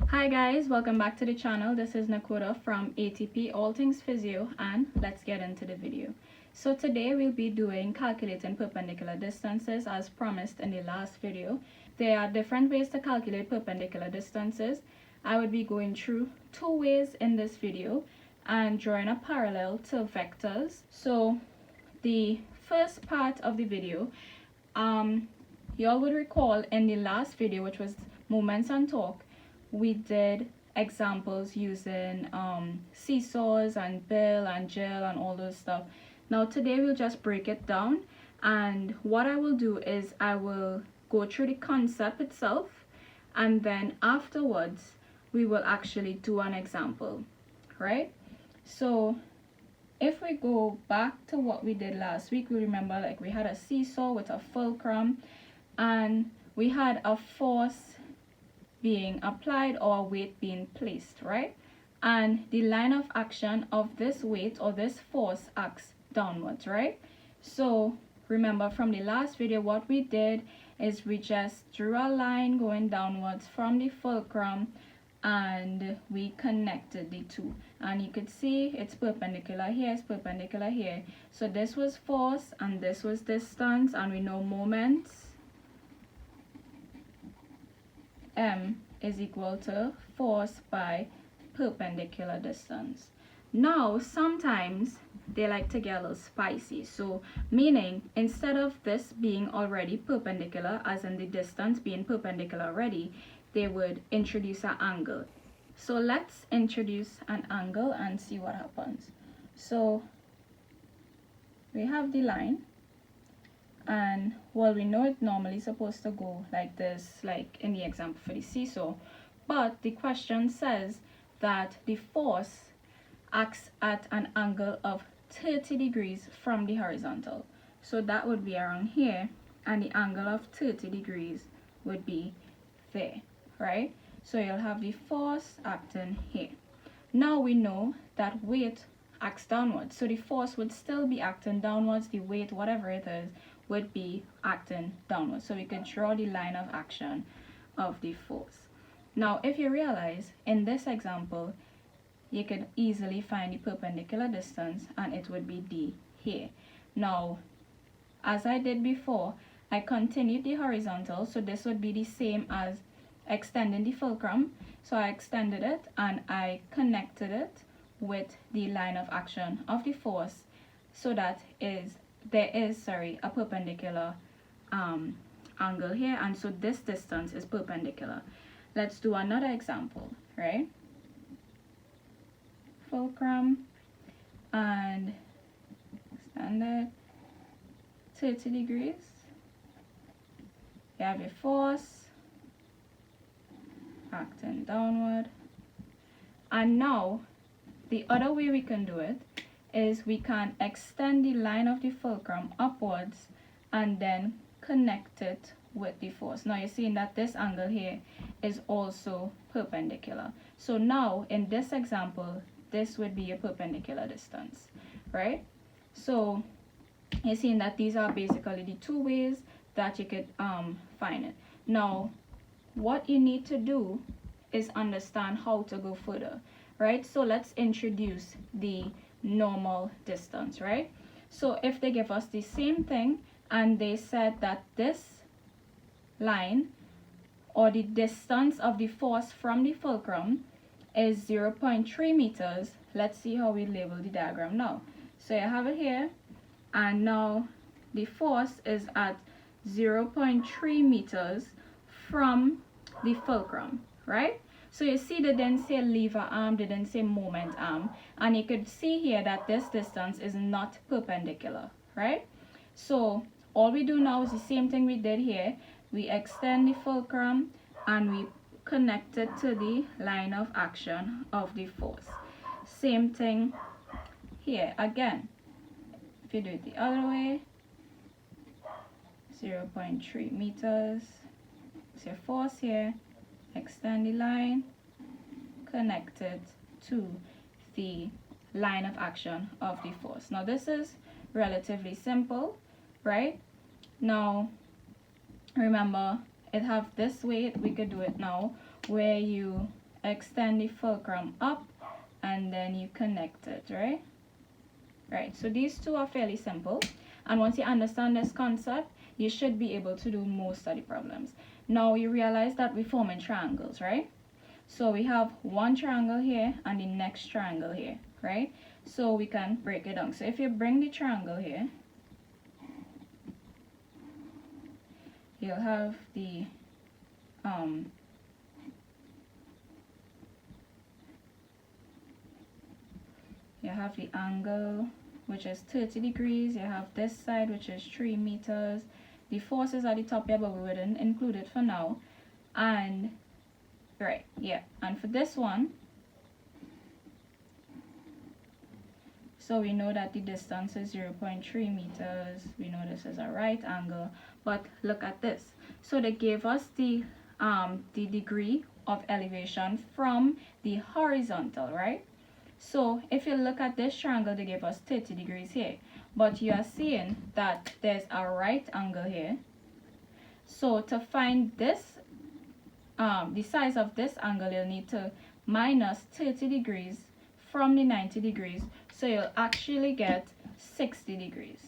Hi guys, welcome back to the channel. This is Nakoda from ATP All Things Physio, and let's get into the video. So today we'll be doing calculating perpendicular distances as promised in the last video. There are different ways to calculate perpendicular distances. I would be going through two ways in this video and drawing a parallel to vectors. So the first part of the video, y'all would recall in the last video, which was moments and torque, we did examples using seesaws and bill and gel and all those stuff. Now today we'll just break it down, and what I will do is I will go through the concept itself, and then afterwards we will actually do an example, right? So if we go back to what we did last week, we remember like we had a seesaw with a fulcrum and we had a force being applied or a weight being placed, right? And the line of action of this weight or this force acts downwards, right? So remember from the last video, what we did is we just drew a line going downwards from the fulcrum and we connected the two, and you could see it's perpendicular here, it's perpendicular here. So this was force and this was distance, and we know moments M is equal to force by perpendicular distance. Now sometimes they like to get a little spicy, so meaning instead of this being already perpendicular, as in the distance being perpendicular already, they would introduce an angle. So let's introduce an angle and see what happens. So we have the line, and well, we know it's normally supposed to go like this, like in the example for the seesaw, but the question says that the force acts at an angle of 30 degrees from the horizontal. So that would be around here, and the angle of 30 degrees would be there, right? So you'll have the force acting here. Now we know that weight acts downwards, so the force would still be acting downwards, the weight, whatever it is, would be acting downwards. So we could draw the line of action of the force. Now if you realize in this example, you could easily find the perpendicular distance, and it would be D here. Now as I did before, I continued the horizontal, so this would be the same as extending the fulcrum. So I extended it and I connected it with the line of action of the force, so that there is a perpendicular angle here, and so this distance is perpendicular. Let's do another example, right? Fulcrum and extend it 30 degrees. You have a force acting downward, and now the other way we can do it is we can extend the line of the fulcrum upwards and then connect it with the force. Now you're seeing that this angle here is also perpendicular. So now in this example, this would be a perpendicular distance, right? So you're seeing that these are basically the two ways that you could find it. Now what you need to do is understand how to go further, right? So let's introduce the normal distance, right? So if they give us the same thing and they said that this line or the distance of the force from the fulcrum is 0.3 meters, let's see how we label the diagram now. So you have it here, and now the force is at 0.3 meters from the fulcrum, right? So you see they didn't say lever arm, they didn't say moment arm, and you could see here that this distance is not perpendicular, right? So all we do now is the same thing we did here. We extend the fulcrum and we connect it to the line of action of the force. Same thing here again. If you do it the other way, 0.3 meters, it's your force here. Extend the line, connect it to the line of action of the force. Now this is relatively simple, right? Now remember, it have this way we could do it now, where you extend the fulcrum up, and then you connect it, right? Right, so these two are fairly simple, and once you understand this concept, you should be able to do most of the problems. Now you realize that we're forming triangles, right? So we have one triangle here and the next triangle here, right? So we can break it down. So if you bring the triangle here, you'll have the you have the angle, which is 30 degrees. You have this side, which is 3 meters. The force is at the top here, but we wouldn't include it for now. And right, yeah, and for this one, so we know that the distance is 0.3 meters. We know this is a right angle, but look at this. So they gave us the degree of elevation from the horizontal, right? So if you look at this triangle, they gave us 30 degrees here, but you are seeing that there's a right angle here. So to find this, the size of this angle, you'll need to minus 30 degrees from the 90 degrees. So you'll actually get 60 degrees,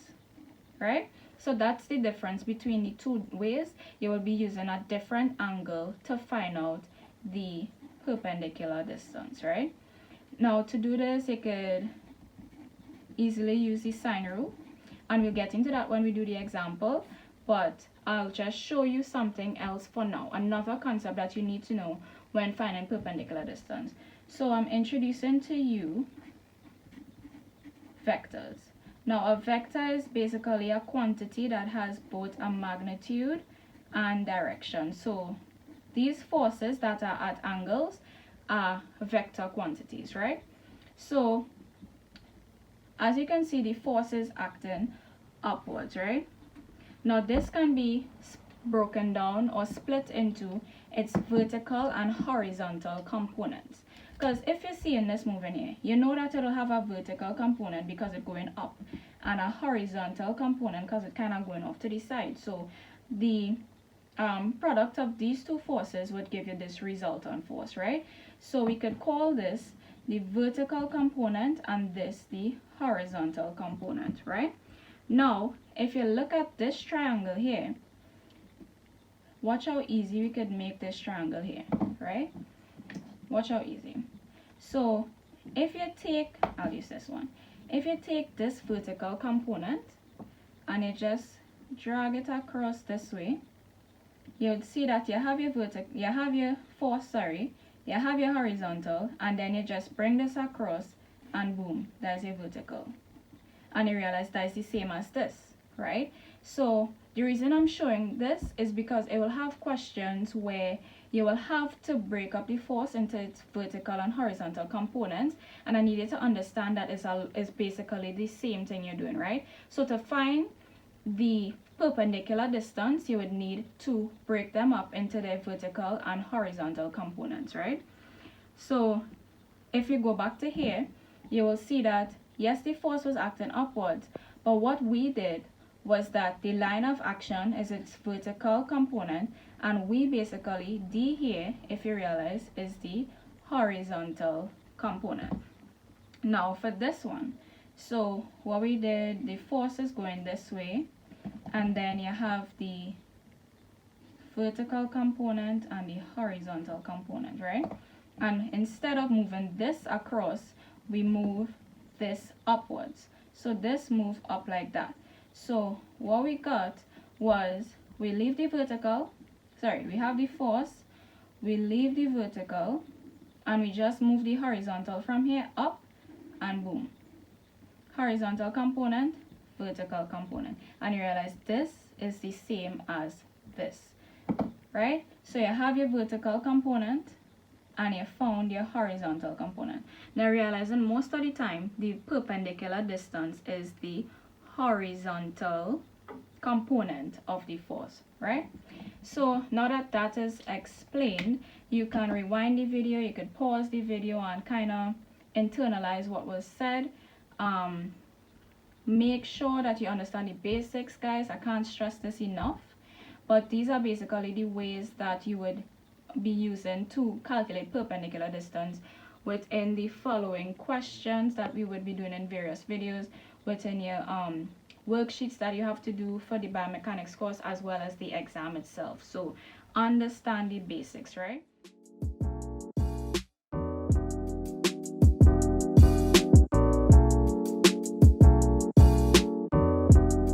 right? So that's the difference between the two ways. You will be using a different angle to find out the perpendicular distance, right? Now to do this, you could easily use the sine rule, and we'll get into that when we do the example, but I'll just show you something else for now, another concept that you need to know when finding perpendicular distance. So I'm introducing to you vectors. Now a vector is basically a quantity that has both a magnitude and direction. So these forces that are at angles are vector quantities, right? So as you can see, the force is acting upwards, right? Now this can be broken down or split into its vertical and horizontal components. Because if you're seeing this moving here, you know that it'll have a vertical component because it's going up, and a horizontal component because it's kind of going off to the side. So the product of these two forces would give you this resultant force, right? So we could call this the vertical component and this the horizontal component, right? Now, if you look at this triangle here, watch how easy we could make this triangle here, right? Watch how easy. So if you take, I'll use this one. If you take this vertical component and you just drag it across this way, you'll see that you have your you have your horizontal, and then you just bring this across and boom, there's your vertical. And you realize that is the same as this, right? So the reason I'm showing this is because it will have questions where you will have to break up the force into its vertical and horizontal components, and I need you to understand that it's basically the same thing you're doing, right? So to find the perpendicular distance, you would need to break them up into their vertical and horizontal components, right? So if you go back to here, you will see that yes, the force was acting upwards, but what we did was that the line of action is its vertical component, and we basically, D here, if you realize, is the horizontal component. Now for this one, so what we did, the force is going this way, and then you have the vertical component and the horizontal component, right? And instead of moving this across, we move this upwards. So this moves up like that. So what we got was, we leave the vertical, we have the force, we leave the vertical, and we just move the horizontal from here up, and boom. Horizontal component, vertical component. And you realize this is the same as this, right? So you have your vertical component, and you found your horizontal component. Now realizing most of the time the perpendicular distance is the horizontal component of the force, right? So now that that is explained, you can rewind the video, you could pause the video and kind of internalize what was said. Make sure that you understand the basics, guys. I can't stress this enough, but these are basically the ways that you would be using to calculate perpendicular distance within the following questions that we would be doing in various videos within your worksheets that you have to do for the biomechanics course as well as the exam itself. So understand the basics, right?